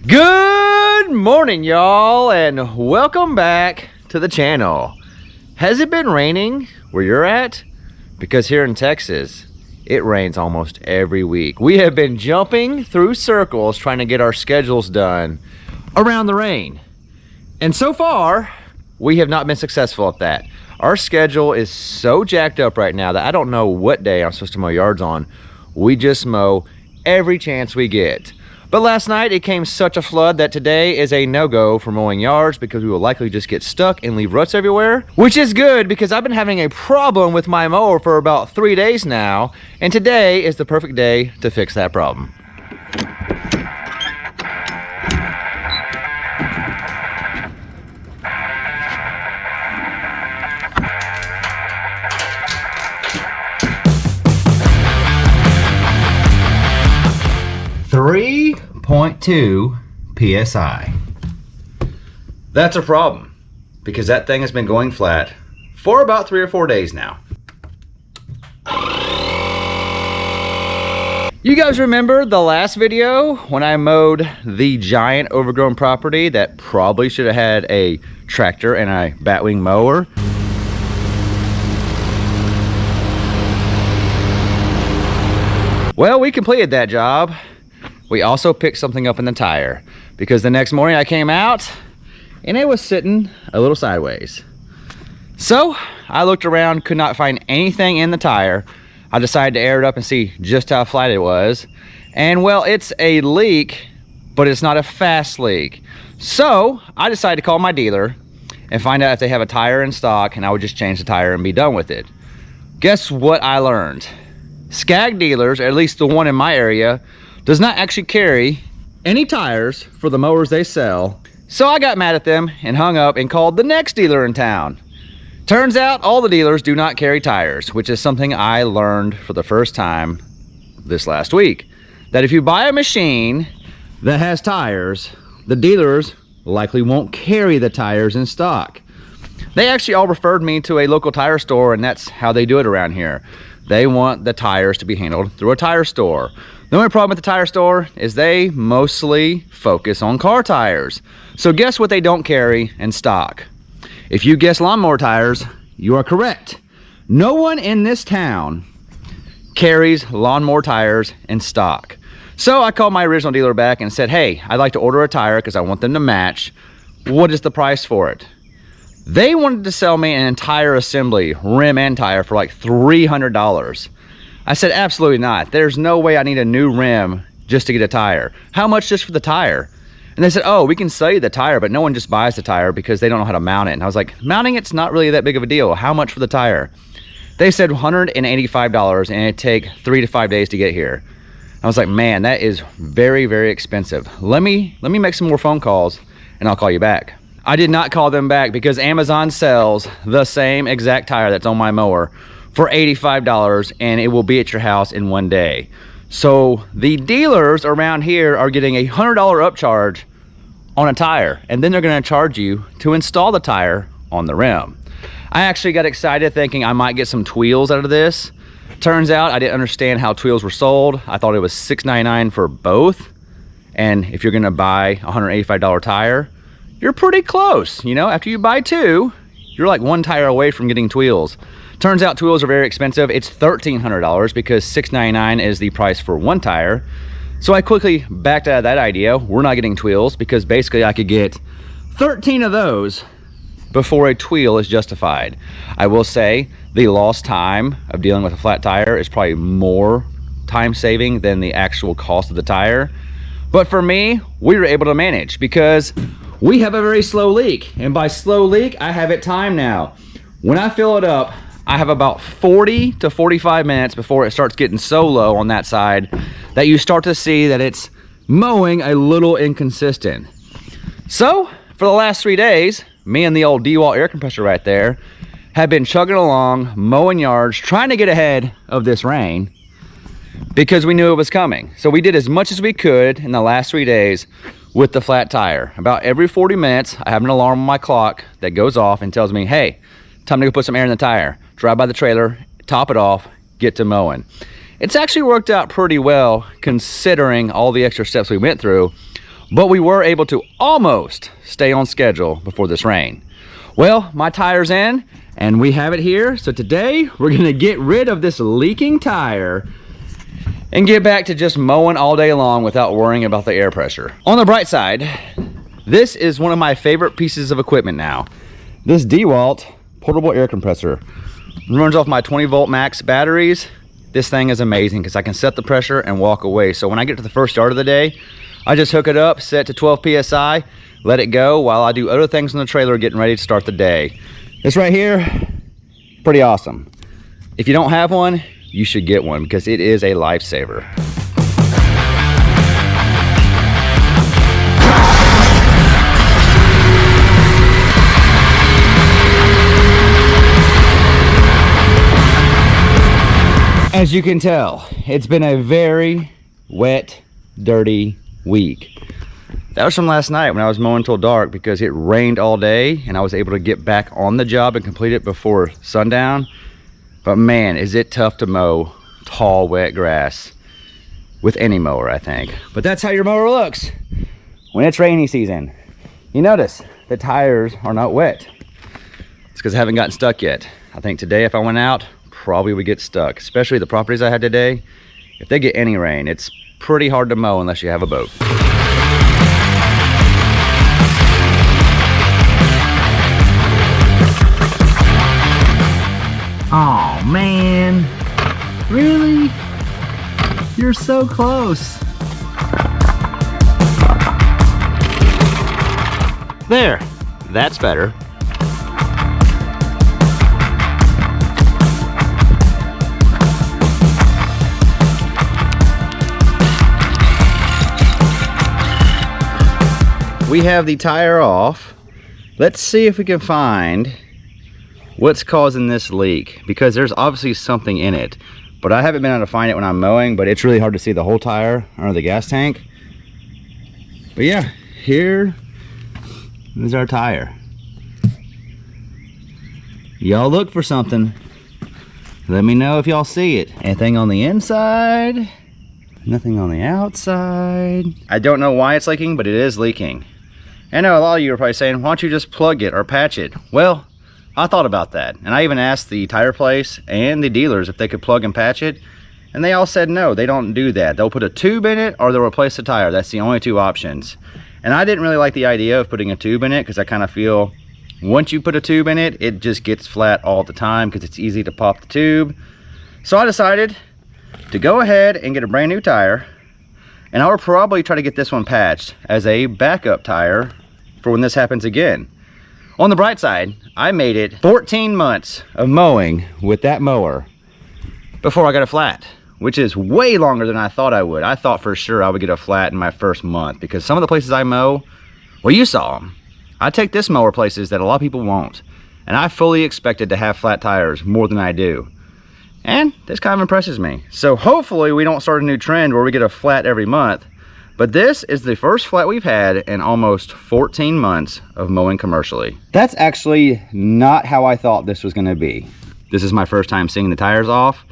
Good morning, y'all, and welcome back to the channel. Has it been raining where you're at? Because here in Texas, it rains almost every week. We have been jumping through circles trying to get our schedules done around the rain. And so far, we have not been successful at that. Our schedule is so jacked up right now that I don't know what day I'm supposed to mow yards on. We just mow every chance we get. But last night it came such a flood that today is a no-go for mowing yards because we will likely just get stuck and leave ruts everywhere, which is good because I've been having a problem with my mower for about 3 days now, and today is the perfect day to fix that problem. .2 PSI. That's a problem because that thing has been going flat for about 3 or 4 days now. You guys remember the last video when I mowed the giant overgrown property that probably should have had a tractor and a batwing mower? Well, we completed that job. We also picked something up in the tire because the next morning I came out and it was sitting a little sideways. So I looked around, could not find anything in the tire. I decided to air it up and see just how flat it was. And well, it's a leak, but it's not a fast leak. So I decided to call my dealer and find out if they have a tire in stock, and I would just change the tire and be done with it. Guess what I learned? Skag dealers, or at least the one in my area, does not actually carry any tires for the mowers they sell. So I got mad at them and hung up and called the next dealer in town. Turns out all the dealers do not carry tires, which is something I learned for the first time this last week. That if you buy a machine that has tires, the dealers likely won't carry the tires in stock. They actually all referred me to a local tire store, and that's how they do it around here. They want the tires to be handled through a tire store. The only problem with the tire store is they mostly focus on car tires. So guess what they don't carry in stock? If you guess lawnmower tires, you are correct. No one in this town carries lawnmower tires in stock. So I called my original dealer back and said, hey, I'd like to order a tire because I want them to match. What is the price for it? They wanted to sell me an entire assembly, rim and tire, for like $300. I said, absolutely not. There's no way I need a new rim just to get a tire. How much just for the tire? And they said, oh, we can sell you the tire, but no one just buys the tire because they don't know how to mount it. And I was like, mounting it's not really that big of a deal. How much for the tire? They said $185, and it'd take 3 to 5 days to get here. I was like, man, that is very, very expensive. Let me make some more phone calls and I'll call you back. I did not call them back because Amazon sells the same exact tire that's on my mower for $85, and it will be at your house in 1 day. So the dealers around here are getting a $100 upcharge on a tire, and then they're gonna charge you to install the tire on the rim. I actually got excited thinking I might get some Tweels out of this. Turns out I didn't understand how Tweels were sold. I thought it was $6.99 for both, and if you're gonna buy a $185 tire, you're pretty close. You know, after you buy two, you're like one tire away from getting Tweels. Turns out Tweels are very expensive. It's $1,300 because $6.99 is the price for one tire. So I quickly backed out of that idea. We're not getting Tweels because basically I could get 13 of those before a Tweel is justified. I will say the lost time of dealing with a flat tire is probably more time saving than the actual cost of the tire. But for me, we were able to manage because we have a very slow leak. And by slow leak, I have it timed now. When I fill it up, I have about 40 to 45 minutes before it starts getting so low on that side that you start to see that it's mowing a little inconsistent. So for the last 3 days, me and the old Dewalt air compressor right there have been chugging along, mowing yards, trying to get ahead of this rain because we knew it was coming. So we did as much as we could in the last 3 days with the flat tire. About every 40 minutes, I have an alarm on my clock that goes off and tells me, hey, time to go put some air in the tire. Drive by the trailer, top it off, get to mowing. It's actually worked out pretty well considering all the extra steps we went through. but we were able to almost stay on schedule before this rain. Well, my tire's in and we have it here. So today we're gonna get rid of this leaking tire and get back to just mowing all day long without worrying about the air pressure. On the bright side, this is one of my favorite pieces of equipment now. This Dewalt portable air compressor runs off my 20-volt Max batteries. This thing is amazing because I can set the pressure and walk away. So when I get to the first start of the day, I just hook it up, set to 12 PSI, let it go while I do other things in the trailer getting ready to start the day. This right here, pretty awesome. If you don't have one, you should get one because it is a lifesaver. As you can tell, it's been a very wet, dirty week. That was from last night when I was mowing till dark because it rained all day and I was able to get back on the job and complete it before sundown. But man, is it tough to mow tall, wet grass with any mower, I think. But that's how your mower looks when it's rainy season. You notice the tires are not wet. It's because I haven't gotten stuck yet. I think today if I went out, probably would get stuck, especially the properties I had today. If they get any rain, it's pretty hard to mow unless you have a boat. Oh man, really? You're so close. There, that's better. We have the tire off. Let's see if we can find what's causing this leak, because there's obviously something in it, but I haven't been able to find it when I'm mowing. But it's really hard to see the whole tire under the gas tank. But yeah, here is our tire. Y'all look for something. Let me know if y'all see it. Anything on the inside? Nothing on the outside. I don't know why it's leaking, but it is leaking. I know a lot of you are probably saying, why don't you just plug it or patch it? Well, I thought about that, and I even asked the tire place and the dealers if they could plug and patch it, and they all said no, they don't do that. They'll put a tube in it or they'll replace the tire. That's the only two options. And I didn't really like the idea of putting a tube in it because I kind of feel once you put a tube in it, it just gets flat all the time because it's easy to pop the tube. So I decided to go ahead and get a brand new tire, and I will probably try to get this one patched as a backup tire for when this happens again. On the bright side, I made it 14 months of mowing with that mower before I got a flat, which is way longer than I thought I would. I thought for sure I would get a flat in my first month because some of the places I mow, well, you saw them. I take this mower places that a lot of people won't, and I fully expected to have flat tires more than I do. And this kind of impresses me. So hopefully we don't start a new trend where we get a flat every month. But this is the first flat we've had in almost 14 months of mowing commercially. That's actually not how I thought this was gonna be. This is my first time seeing the tires off.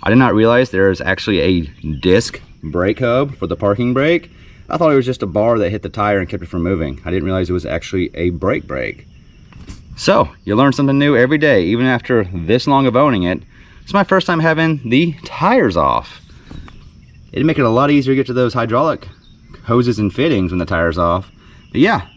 I did not realize there is actually a disc brake hub for the parking brake. I thought it was just a bar that hit the tire and kept it from moving. I didn't realize it was actually a brake. So you learn something new every day, even after this long of owning it. It's my first time having the tires off. It'd make it a lot easier to get to those hydraulic hoses and fittings when the tire's off. But yeah,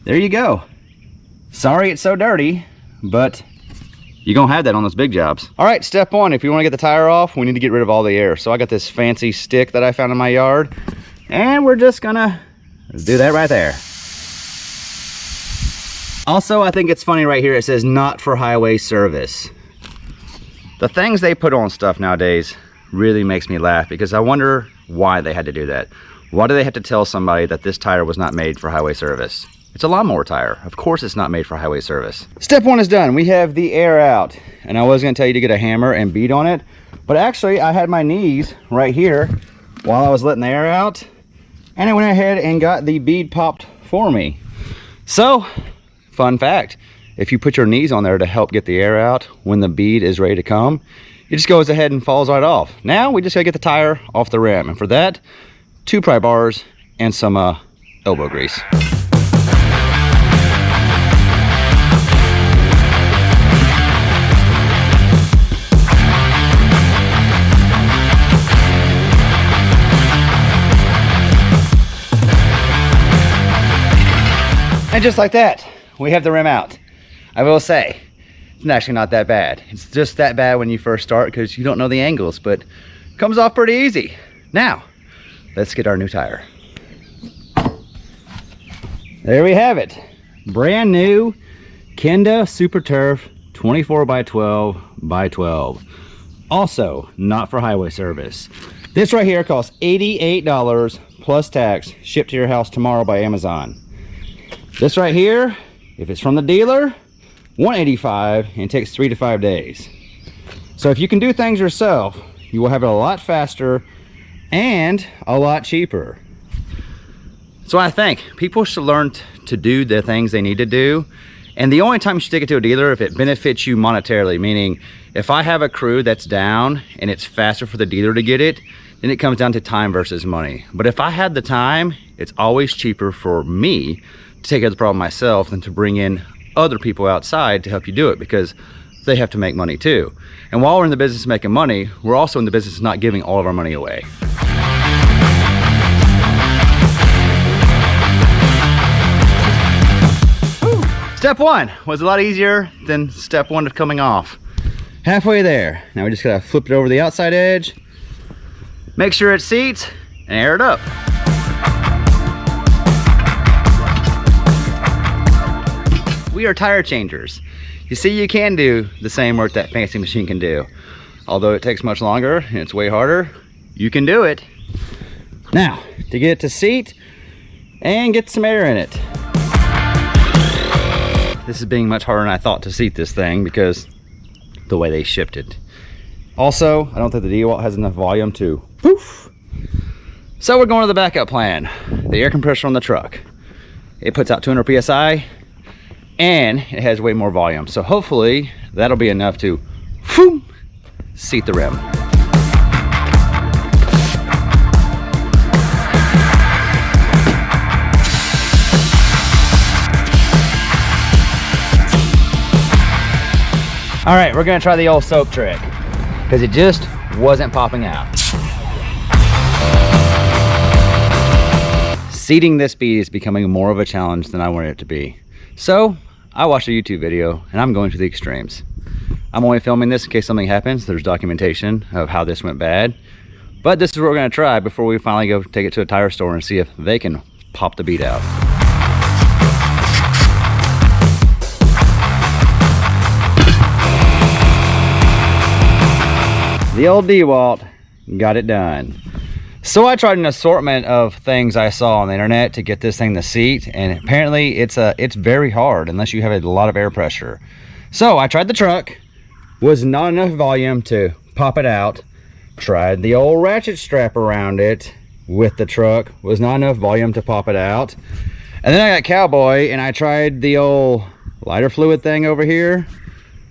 there you go. Sorry it's so dirty, but you're gonna have that on those big jobs. All right, step one, if you wanna get the tire off, we need to get rid of all the air. So I got this fancy stick that I found in my yard, and we're just gonna do that right there. Also, I think it's funny right here, it says not for highway service. The things they put on stuff nowadays really makes me laugh because I wonder why they had to do that. Why do they have to tell somebody that this tire was not made for highway service? It's a lawnmower tire. Of course it's not made for highway service. Step one is done. We have the air out. And I was gonna tell you to get a hammer and bead on it, but actually I had my knees right here while I was letting the air out, and I went ahead and got the bead popped for me. So, fun fact, if you put your knees on there to help get the air out when the bead is ready to come, it just goes ahead and falls right off. Now we just gotta get the tire off the rim, and for that, 2 pry bars and some elbow grease. And just like that, we have the rim out. I will say, it's actually not that bad. It's just that bad when you first start because you don't know the angles, but it comes off pretty easy. Now, let's get our new tire. There we have it. Brand new Kenda Super Turf 24 by 12 by 12. Also, not for highway service. This right here costs $88 plus tax, shipped to your house tomorrow by Amazon. This right here, if it's from the dealer, $185 and it takes 3 to 5 days. So if you can do things yourself, you will have it a lot faster and a lot cheaper. So I think people should learn to do the things they need to do. And the only time you should take it to a dealer if it benefits you monetarily, meaning if I have a crew that's down and it's faster for the dealer to get it, then it comes down to time versus money. But if I had the time, it's always cheaper for me to take care of the problem myself than to bring in other people outside to help you do it, because they have to make money too. And while we're in the business of making money, we're also in the business of not giving all of our money away. Step one was a lot easier than step one of coming off. Halfway there. Now we just gotta flip it over the outside edge, make sure it seats, and air it up. We are tire changers. You see, you can do the same work that fancy machine can do. Although it takes much longer and it's way harder, you can do it. Now, to get it to seat and get some air in it. This is being much harder than I thought to seat this thing because the way they shipped it. Also, I don't think the Dewalt has enough volume to poof. So we're going to the backup plan. The air compressor on the truck. It puts out 200 PSI and it has way more volume. So hopefully that'll be enough to whoom, seat the rim. All right, we're gonna try the old soap trick because it just wasn't popping out. Seating this bead is becoming more of a challenge than I wanted it to be. So I watched a YouTube video and I'm going to the extremes. I'm only filming this in case something happens. There's documentation of how this went bad. But this is what we're gonna try before we finally go take it to a tire store and see if they can pop the bead out. The old Dewalt got it done. So I tried an assortment of things I saw on the internet to get this thing to seat, and apparently it's very hard unless you have a lot of air pressure. So I tried the truck, was not enough volume to pop it out. Tried the old ratchet strap around it with the truck, was not enough volume to pop it out. And then I got Cowboy and I tried the old lighter fluid thing over here.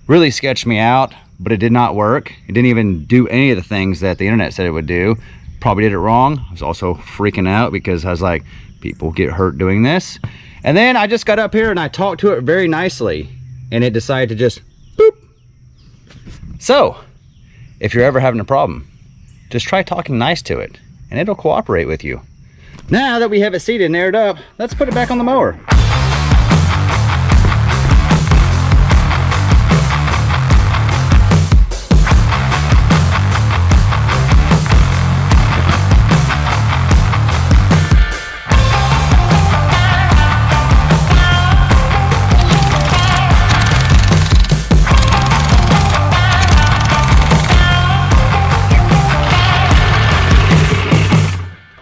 Really sketched me out, but it did not work. It didn't even do any of the things that the internet said it would do. Probably did it wrong. I was also freaking out because I was like, people get hurt doing this. And then I just got up here and I talked to it very nicely and it decided to just boop. So if you're ever having a problem, just try talking nice to it and it'll cooperate with you. Now that we have it seated and aired up, let's put it back on the mower.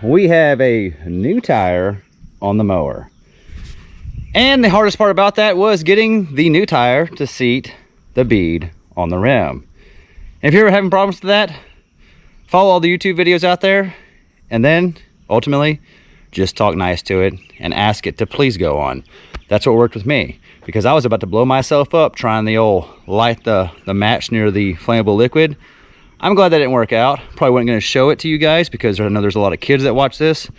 We have a new tire on the mower. And the hardest part about that was getting the new tire to seat the bead on the rim. And if you're ever having problems with that, follow all the YouTube videos out there and then ultimately just talk nice to it and ask it to please go on. That's what worked with me because I was about to blow myself up trying the old light the match near the flammable liquid. I'm glad that didn't work out. Probably wasn't going to show it to you guys because I know there's a lot of kids that watch this.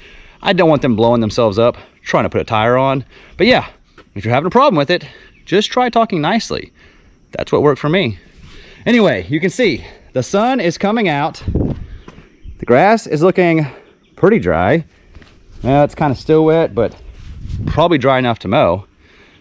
I don't want them blowing themselves up trying to put a tire on. But yeah, if you're having a problem with it, just try talking nicely. That's what worked for me. Anyway, you can see the sun is coming out. The grass is looking pretty dry. Well, it's kind of still wet, but probably dry enough to mow.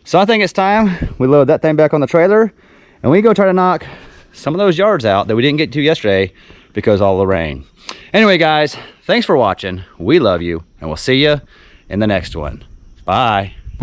So I think it's time we load that thing back on the trailer and we go try to knock some of those yards out that we didn't get to yesterday because of all the rain. Anyway, guys, thanks for watching. We love you, and we'll see you in the next one. Bye.